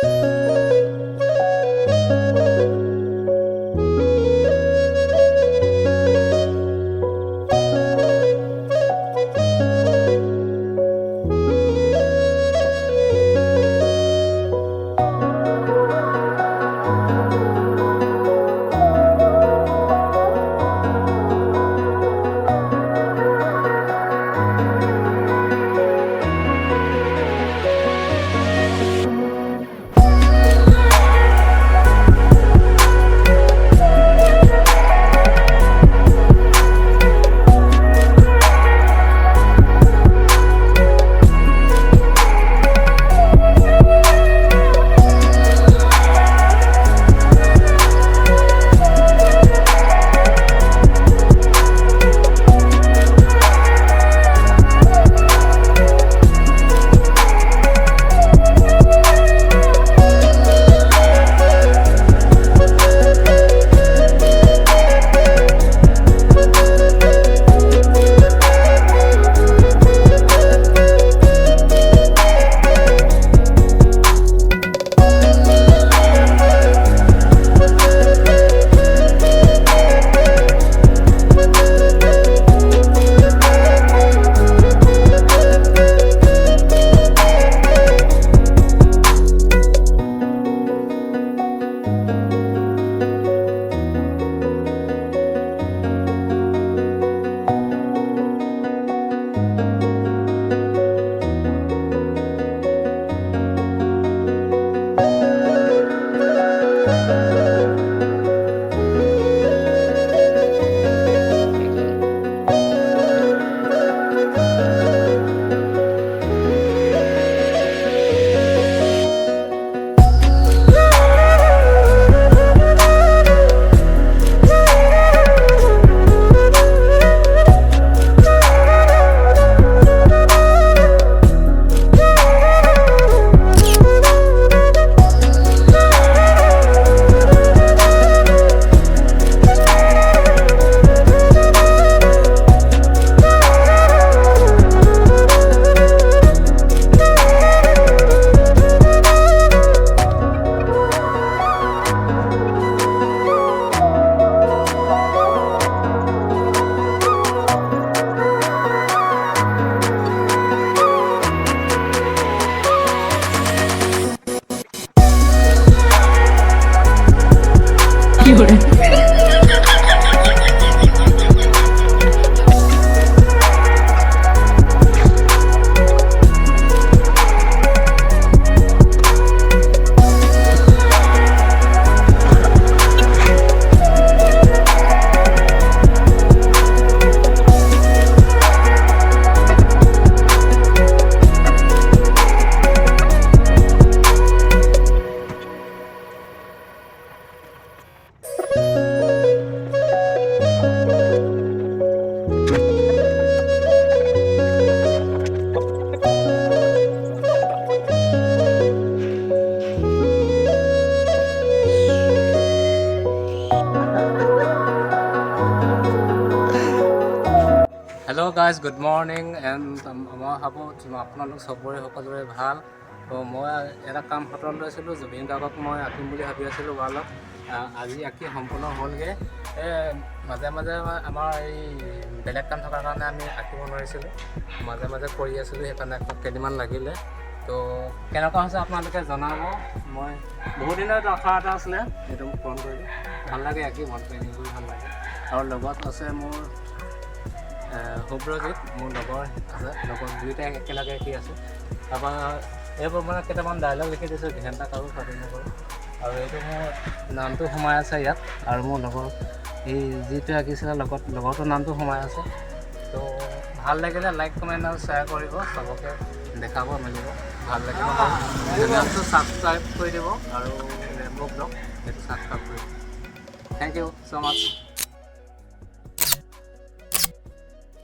Hello guys, good morning and মই ভাবোঁ আপোনালোক সবৰে সকলোৰে ভাল। তো মই এটা কাম হাতত লৈছিলোঁ, জুবিন গাৰ্গক মই আঁকিম বুলি ভাবি আছিলোঁ ৱালত। আজি আঁকি সম্পূৰ্ণ হ'লগৈ। মাজে মাজে আমাৰ এই বেলেগ কাম থকাৰ কাৰণে আমি আঁকিব নোৱাৰিছিলোঁ, মাজে মাজে কৰি আছিলোঁ, সেইকাৰণে কেইদিনমান লাগিলে। তো কেনেকুৱা হৈছে আপোনালোকে জনাব। মই বহুত দিনৰ আশা এটা আছিলে, সেইটো পূৰণ কৰিলোঁ। ভাল লাগে আঁকি, মন পেইণ্টিং কৰি ভাল লাগে। আৰু লগত আছে মোৰ শুভ্ৰজিত, মোৰ লগৰ আছে, লগৰ দুয়োটাই একেলগে আঁকি আছে। তাৰপৰা এইবোৰ মানে কেইটামান ডাইলগ লিখি দিছোঁ, ঘেণ্টা কাৰো স্বাধীন নকৰোঁ। আৰু এইটো মোৰ নামটো সোমাই আছে ইয়াত, আৰু মোৰ লগৰ এই যিটোৱে আঁকিছিলে লগৰটোৰ নামটো সোমাই আছে। তো ভাল লাগিলে লাইক কমেণ্ট আৰু শ্বেয়াৰ কৰিব, চবকে দেখাব মেলিব। ভাল লাগিব চেনেলটো ছাবস্ক্ৰাইব কৰি দিব, আৰু ৰেম্ব ব্লগ সেইটো ছাবস্ক্ৰাইব কৰিব। Thank you so' much.